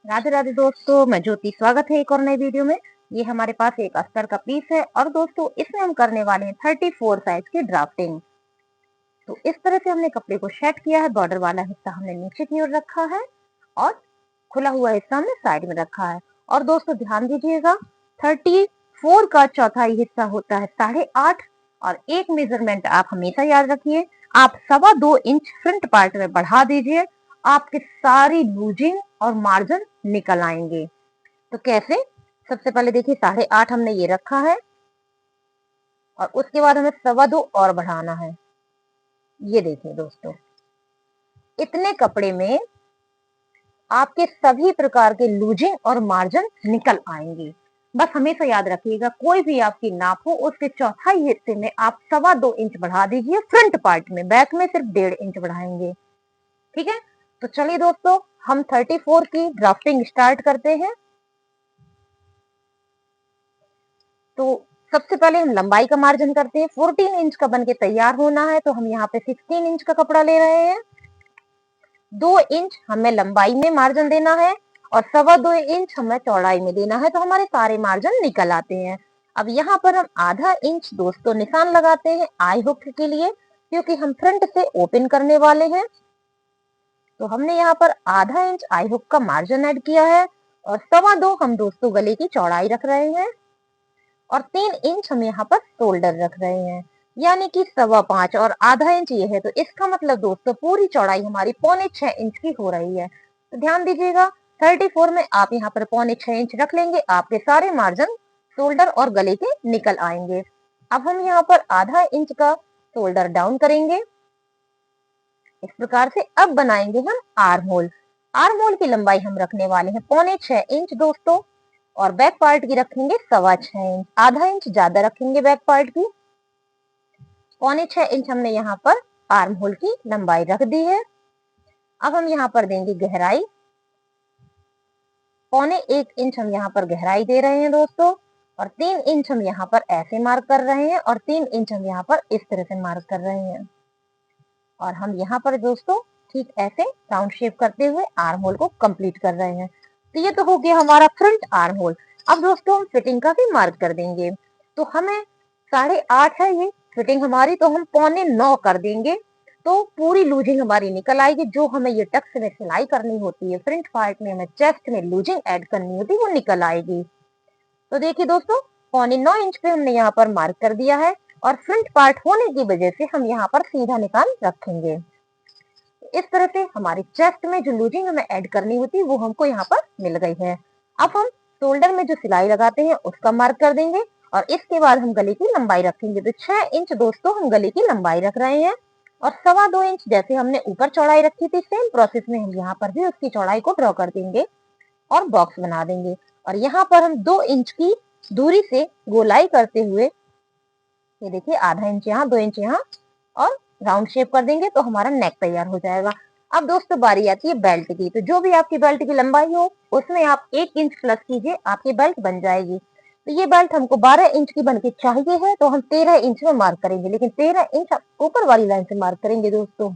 राधे राधे दोस्तों, मैं ज्योति। स्वागत है एक और नई वीडियो में। ये हमारे पास एक अस्तर का पीस है और दोस्तों इसमें हम करने वाले हैं 34 साइज की ड्राफ्टिंग। तो इस तरह से हमने कपड़े को सेट किया है। बॉर्डर वाला हिस्सा हमने नीचे की ओर रखा है और खुला हुआ हिस्सा हमने साइड में रखा है। और दोस्तों ध्यान दीजिएगा, 34 का चौथाई हिस्सा होता है 8.5 और एक मेजरमेंट आप हमेशा याद रखिए, आप 2.25 इंच फ्रंट पार्ट में बढ़ा दीजिए, आपकी सारी लूजिंग और मार्जिन निकल आएंगे। तो कैसे? सबसे पहले देखिए 8.5 हमने ये रखा है और उसके बाद हमें 2.25 और बढ़ाना है। ये देखिए दोस्तों, इतने कपड़े में आपके सभी प्रकार के लूजिंग और मार्जिन निकल आएंगे। बस हमेशा याद रखिएगा, कोई भी आपकी नाप हो उसके चौथाई हिस्से में आप 2.25 इंच बढ़ा दीजिए फ्रंट पार्ट में, बैक में सिर्फ 1.5 इंच बढ़ाएंगे। ठीक है, तो चलिए दोस्तों हम 34 की ड्राफ्टिंग स्टार्ट करते हैं। तो सबसे पहले हम लंबाई का मार्जिन करते हैं। 14 इंच का बनके तैयार होना है, तो हम यहाँ पे 16 इंच का कपड़ा ले रहे हैं। 2 इंच हमें लंबाई में मार्जिन देना है और 2.25 इंच हमें चौड़ाई में देना है, तो हमारे सारे मार्जिन निकल आते हैं। अब यहाँ पर हम आधा इंच दोस्तों निशान लगाते हैं आई हुक के लिए, क्योंकि हम फ्रंट से ओपन करने वाले हैं। तो हमने यहाँ पर आधा इंच आई हुक का मार्जिन ऐड किया है और 2.25 हम दोस्तों गले की चौड़ाई रख रहे हैं और 3 इंच हम यहाँ पर शोल्डर रख रहे हैं, यानी कि 5.25 और आधा इंच ये है। तो इसका मतलब दोस्तों पूरी चौड़ाई हमारी 6.25 इंच की हो रही है। तो ध्यान दीजिएगा, 34 में आप यहाँ पर 6.25 इंच रख लेंगे, आपके सारे मार्जिन शोल्डर और गले के निकल आएंगे। अब हम यहाँ पर आधा इंच का शोल्डर डाउन करेंगे इस प्रकार से। अब बनाएंगे हम आर्म होल। आर्म होल की लंबाई हम रखने वाले हैं 6.25 इंच दोस्तों और बैक पार्ट की रखेंगे 6.25 इंच, आधा इंच ज्यादा रखेंगे बैक पार्ट की। 6.25 इंच हमने यहाँ पर आर्म होल की लंबाई रख दी है। अब हम यहाँ पर देंगे गहराई, 1.25 इंच हम यहाँ पर गहराई दे रहे हैं दोस्तों और 3 इंच हम यहाँ पर ऐसे मार्क कर रहे हैं और 3 इंच हम यहाँ पर इस तरह से मार्क कर रहे हैं। और हम यहाँ पर दोस्तों ठीक ऐसे राउंड शेप करते हुए आर्म होल को कंप्लीट कर रहे हैं। तो ये तो हो गया हमारा फ्रंट आर्म होल। अब दोस्तों हम फिटिंग का भी मार्क कर देंगे। तो हमें 8.5 है ये फिटिंग हमारी, तो हम 8.25 कर देंगे, तो पूरी लूजिंग हमारी निकल आएगी। जो हमें ये टक्स में सिलाई करनी होती है, फ्रंट पार्ट में हमें चेस्ट में लूजिंग ऐड करनी होती है, वो निकल आएगी। तो देखिए दोस्तों, 9.25 इंच पे हमने यहाँ पर मार्क कर दिया है और फ्रंट पार्ट होने की वजह से हम यहाँ पर सीधा निकाल रखेंगे। इस तरह से हमारी चेस्ट में जो लूजिंग हमें ऐड करनी होती है वो हमको यहाँ पर मिल गई है। अब हम शोल्डर में जो सिलाई लगाते हैं उसका मार्क कर देंगे और इसके बाद हम गले की लंबाई रखेंगे। तो 6 इंच दोस्तों हम गले की लंबाई रख रहे हैं और 2.25 इंच जैसे हमने ऊपर चौड़ाई रखी थी, सेम प्रोसेस में हम यहाँ पर भी उसकी चौड़ाई को ड्रॉ कर देंगे और बॉक्स बना देंगे। और यहाँ पर हम 2 इंच की दूरी से गोलाई करते हुए, ये देखिए, आधा इंच यहाँ, 2 इंच यहाँ और राउंड शेप कर देंगे, तो हमारा नेक तैयार हो जाएगा। अब दोस्तों बारी आती है बेल्ट की। तो जो भी आपकी बेल्ट की लंबाई हो उसमें आप 1 इंच प्लस कीजिए, आपकी बेल्ट बन जाएगी। तो ये बेल्ट हमको 12 इंच की बनके चाहिए है, तो हम 13 इंच में मार्क करेंगे, लेकिन 13 इंच ऊपर वाली लाइन से मार्क करेंगे दोस्तों।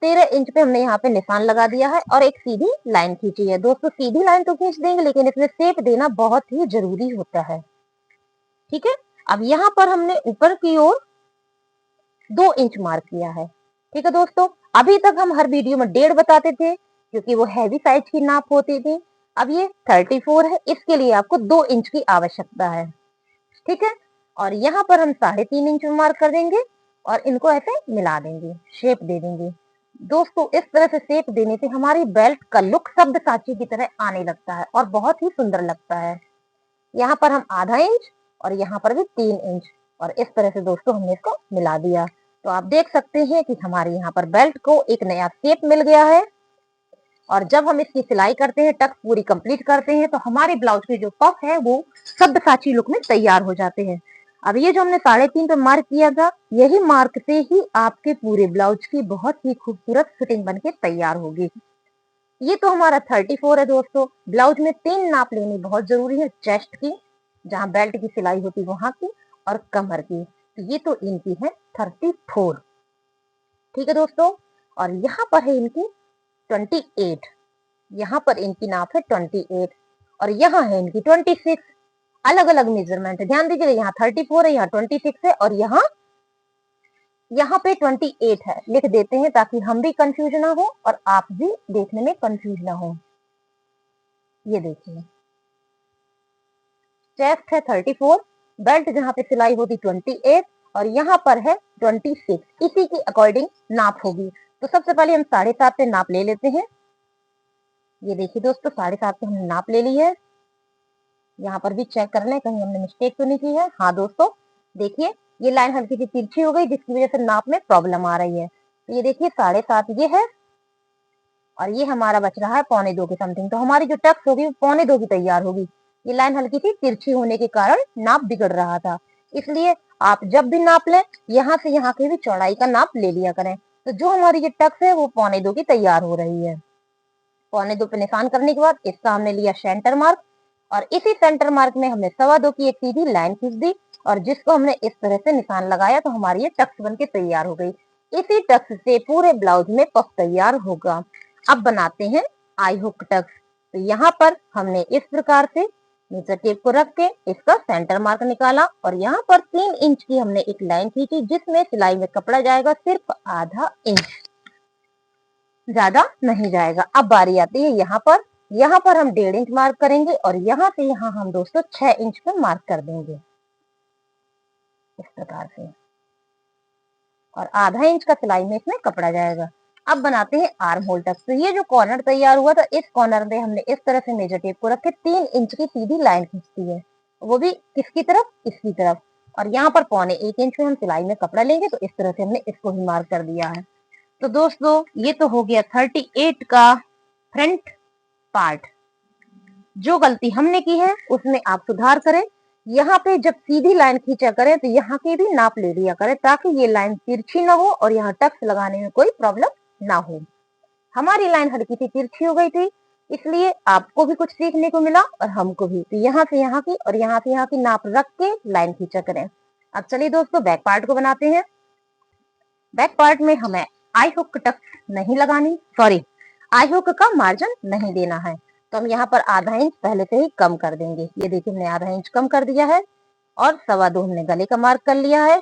13 इंच पे हमने यहाँ पे निशान लगा दिया है और एक सीधी लाइन खींची है दोस्तों। सीधी लाइन तो खींच देंगे, लेकिन इसमें शेप देना बहुत ही जरूरी होता है। ठीक है, अब यहाँ पर हमने ऊपर की ओर 2 इंच मार्क किया है। ठीक है दोस्तों, अभी तक हम हर वीडियो में 1.5 बताते थे क्योंकि वो हैवी साइज की नाप होती थी। अब ये 34 है, इसके लिए आपको 2 इंच की आवश्यकता है। ठीक है, और यहाँ पर हम 3.5 इंच में मार्क कर देंगे और इनको ऐसे मिला देंगे, शेप दे देंगे दोस्तों। इस तरह से शेप देने से हमारी बेल्ट का लुक शब्द साची की तरह आने लगता है और बहुत ही सुंदर लगता है। यहाँ पर हम आधा इंच और यहाँ पर भी 3 इंच और इस तरह से दोस्तों हमने इसको मिला दिया। तो आप देख सकते हैं कि हमारे यहाँ पर बेल्ट को एक नया शेप मिल गया है। और जब हम इसकी सिलाई करते हैं, टक्स पूरी कंप्लीट करते हैं, तो हमारे ब्लाउज के जो पफ है वो सब्यसाची लुक में तैयार हो जाते हैं। अब ये जो हमने 3.5 पे मार्क किया था, यही मार्क से ही आपके पूरे ब्लाउज की बहुत ही खूबसूरत फिटिंग बनके तैयार होगी। ये तो हमारा 34 है दोस्तों। ब्लाउज में 3 नाप लेनी बहुत जरूरी है, चेस्ट की जहां बेल्ट की सिलाई होती वहां की और कमर की। तो ये तो इनकी है 34। ठीक है दोस्तों, और यहाँ पर है इनकी 28। यहाँ पर इनकी नाप है 28 और यहाँ है इनकी 26। अलग अलग मेजरमेंट है, ध्यान दीजिएगा, यहाँ 34 है, यहाँ 26 है और यहाँ पे 28 है। लिख देते हैं ताकि हम भी कंफ्यूज ना हो और आप भी देखने में कंफ्यूज ना हो। ये देखिए, चेस्ट है 34, बेल्ट जहाँ पे सिलाई होती 28 और यहाँ पर है 26। इसी के अकॉर्डिंग नाप होगी। तो सबसे पहले हम 7.5 पे नाप ले लेते हैं। ये देखिए दोस्तों, 7.5 पे हमने नाप ले ली है। यहाँ पर भी चेक कर लें कहीं हमने मिस्टेक तो नहीं की है। हाँ दोस्तों, देखिए ये लाइन हल्की सी तिरछी हो गई जिसकी वजह से नाप में प्रॉब्लम आ रही है। तो ये देखिए 7.5 ये है और ये हमारा बच रहा है 1.25 के समथिंग। तो हमारी जो टक्स होगी वो 1.25 की तैयार होगी। ये लाइन हल्की सी तिरछी होने के कारण नाप बिगड़ रहा था। इसलिए आप जब भी नाप लें, यहाँ से यहाँ की भी चौड़ाई का नाप ले लिया करें। तो जो हमारी ये टक्स है वो 1.25 की तैयार हो रही है। 1.25 पे निशान करने के बाद इसका हमने लिया सेंटर मार्क और इसी सेंटर मार्क में हमने 2.25 की एक सीधी लाइन खींच दी और जिसको हमने इस तरह से निशान लगाया तो हमारी ये टक्स बन के तैयार हो गई। इसी टक्स से पूरे ब्लाउज में पफ तैयार होगा। अब बनाते हैं आई हुक टक्स। तो यहाँ पर हमने इस प्रकार से मेजर टेप को रख के इसका सेंटर मार्क निकाला और यहाँ पर 3 इंच की हमने एक लाइन खींची जिसमें सिलाई में कपड़ा जाएगा सिर्फ आधा इंच, ज्यादा नहीं जाएगा। अब बारी आती है यहाँ पर हम 1.5 इंच मार्क करेंगे और यहाँ से यहाँ हम दोस्तों 6 इंच पे मार्क कर देंगे इस प्रकार से और आधा इंच का सिलाई में इसमें कपड़ा जाएगा। अब बनाते हैं आर्म होल टक्स। तो ये जो कॉर्नर तैयार हुआ था इस कॉर्नर में हमने इस तरह से मेजर टेप को रख के 3 इंच की सीधी लाइन खींचती है, वो भी किसकी तरफ, इसकी तरफ। और यहाँ पर 1.25 इंच में हम सिलाई में कपड़ा लेंगे तो इस तरह से हमने इसको ही मार्क कर दिया है। तो दोस्तों ये तो हो गया 38 का फ्रंट पार्ट। जो गलती हमने की है उसमें आप सुधार करें। यहाँ पे जब सीधी लाइन खींचा करें तो यहाँ की भी नाप ले लिया करें ताकि ये लाइन तिरछी ना हो और यहाँ टक्स लगाने में कोई प्रॉब्लम ना हो। हमारी लाइन हल्की सी तिरछी हो गई थी, इसलिए आपको भी कुछ सीखने को मिला और हमको भी। तो यहाँ से यहाँ की और यहाँ से यहाँ की नाप रख के लाइन खींचा करें। अब चलिए दोस्तों बैक पार्ट को बनाते हैं। बैक पार्ट में हमें आई हुक टक्स नहीं लगानी, सॉरी आई हुक का मार्जिन नहीं देना है। तो हम यहाँ पर आधा इंच पहले से ही कम कर देंगे। ये देखिए हमने आधा इंच कम कर दिया है और 2.25 हमने गले का मार्क कर लिया है।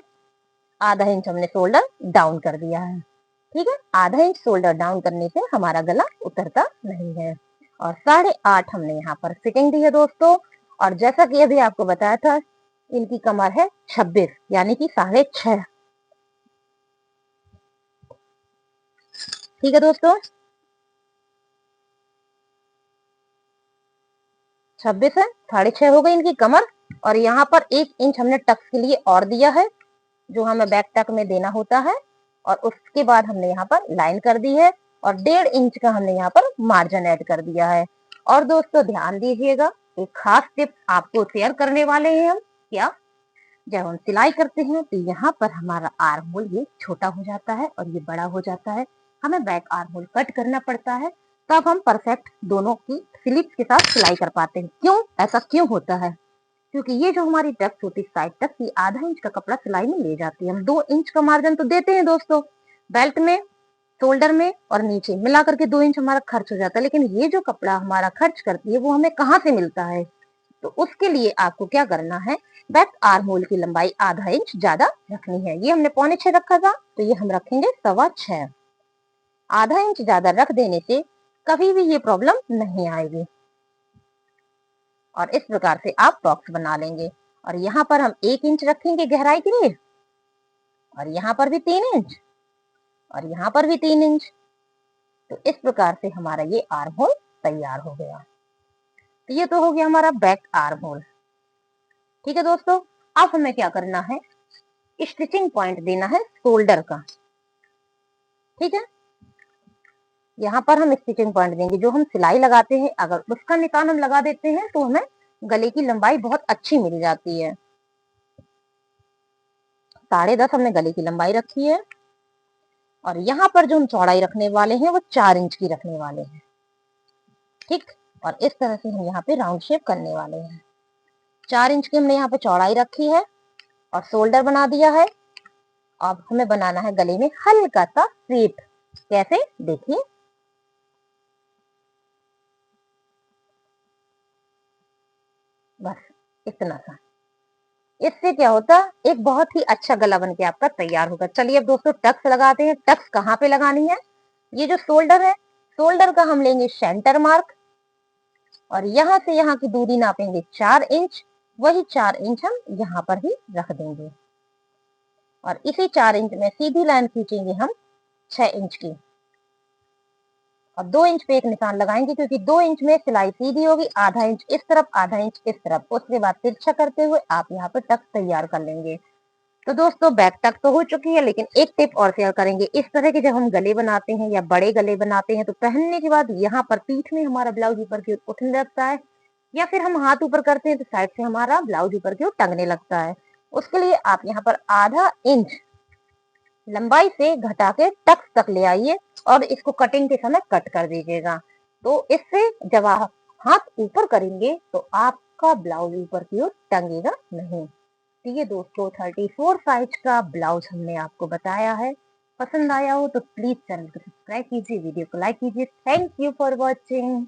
आधा इंच हमने शोल्डर डाउन कर दिया है। ठीक है, आधा इंच शोल्डर डाउन करने से हमारा गला उतरता नहीं है। और 8.5 हमने यहाँ पर फिटिंग दी है दोस्तों। और जैसा कि अभी आपको बताया था इनकी कमर है 26 यानी कि 6.5। ठीक है दोस्तों, 26 है, 6.5 हो गई इनकी कमर। और यहाँ पर 1 इंच हमने टक्स के लिए और दिया है जो हमें बैक टक में देना होता है। और उसके बाद हमने यहाँ पर लाइन कर दी है और 1.5 इंच का हमने यहाँ पर मार्जिन ऐड कर दिया है। और दोस्तों ध्यान दीजिएगा, एक खास टिप आपको शेयर करने वाले हैं हम। क्या, जब हम सिलाई करते हैं तो यहाँ पर हमारा आर्म होल ये छोटा हो जाता है और ये बड़ा हो जाता है, हमें बैक आर्म होल कट करना पड़ता है, तब हम परफेक्ट दोनों की स्लिप्स के साथ सिलाई कर पाते हैं। क्यों, ऐसा क्यों होता है? क्योंकि ये जो हमारी टक्स होती है साइड तक, ये आधा इंच का कपड़ा सिलाई में ले जाती है। हम 2 इंच का मार्जिन तो देते हैं दोस्तों बेल्ट में, शोल्डर में और नीचे मिला करके 2 इंच हमारा खर्च हो जाता है। लेकिन ये जो कपड़ा हमारा खर्च करती है वो हमें कहाँ से मिलता है? तो उसके लिए आपको क्या करना है, बैक आर्म होल की लंबाई आधा इंच ज्यादा रखनी है। ये हमने 6.25 रखा था तो ये हम रखेंगे 6.25। आधा इंच ज्यादा रख देने से कभी भी ये प्रॉब्लम नहीं आएगी। और इस प्रकार से आप बॉक्स बना लेंगे। और यहाँ पर हम 1 इंच रखेंगे गहराई के लिए और यहाँ पर भी 3 इंच और यहाँ पर भी 3 इंच। तो इस प्रकार से हमारा ये आर्म होल तैयार हो गया। तो ये तो हो गया हमारा बैक आर्म होल। ठीक है दोस्तों, अब हमें क्या करना है, स्टिचिंग पॉइंट देना है शोल्डर का। ठीक है, यहाँ पर हम स्टिचिंग पॉइंट देंगे। जो हम सिलाई लगाते हैं अगर उसका निशान हम लगा देते हैं तो हमें गले की लंबाई बहुत अच्छी मिल जाती है। 10.5 हमने गले की लंबाई रखी है और यहाँ पर जो हम चौड़ाई रखने वाले हैं वो 4 इंच की रखने वाले हैं। ठीक, और इस तरह से हम यहाँ पे राउंड शेप करने वाले हैं। 4 इंच की हमने यहाँ पे चौड़ाई रखी है और शोल्डर बना दिया है। अब हमें बनाना है गले में हल्का सा शेप। कैसे, देखिए बस इतना सा। इससे क्या होता, एक बहुत ही अच्छा गला बन के आपका तैयार होगा। चलिए अब दोस्तों टक्स लगाते हैं। टक्स कहाँ पे लगानी है, ये जो शोल्डर है, शोल्डर का हम लेंगे सेंटर मार्क और यहाँ से यहाँ की दूरी नापेंगे 4 इंच। वही 4 इंच हम यहाँ पर ही रख देंगे और इसी 4 इंच में सीधी लाइन खींचेंगे हम 6 इंच की और 2 इंच पे एक निशान लगाएंगे क्योंकि 2 इंच में सिलाई सीधी होगी, आधा इंच इस तरफ आधा इंच इस तरफ। उसके बाद तिरछा करते हुए आप यहाँ पर टक्स तैयार कर लेंगे। तो दोस्तों बैक टक तो हो चुकी है, लेकिन एक टिप और शेयर करेंगे। इस तरह के जब हम गले बनाते हैं या बड़े गले बनाते हैं तो पहनने के बाद यहाँ पर पीठ में हमारा ब्लाउज ऊपर की ओर उठने लगता है या फिर हम हाथ ऊपर करते हैं तो साइड से हमारा ब्लाउज ऊपर की ओर टंगने लगता है। उसके लिए आप यहाँ पर आधा इंच लंबाई से घटा के टक्स तक ले आइए और इसको कटिंग के समय कट कर दीजिएगा। तो इससे जब आप हाथ ऊपर करेंगे तो आपका ब्लाउज ऊपर की ओर टंगेगा नहीं। तो ये दोस्तों 34 साइज का ब्लाउज हमने आपको बताया है। पसंद आया हो तो प्लीज चैनल को सब्सक्राइब कीजिए, वीडियो को लाइक कीजिए। Thank you for watching.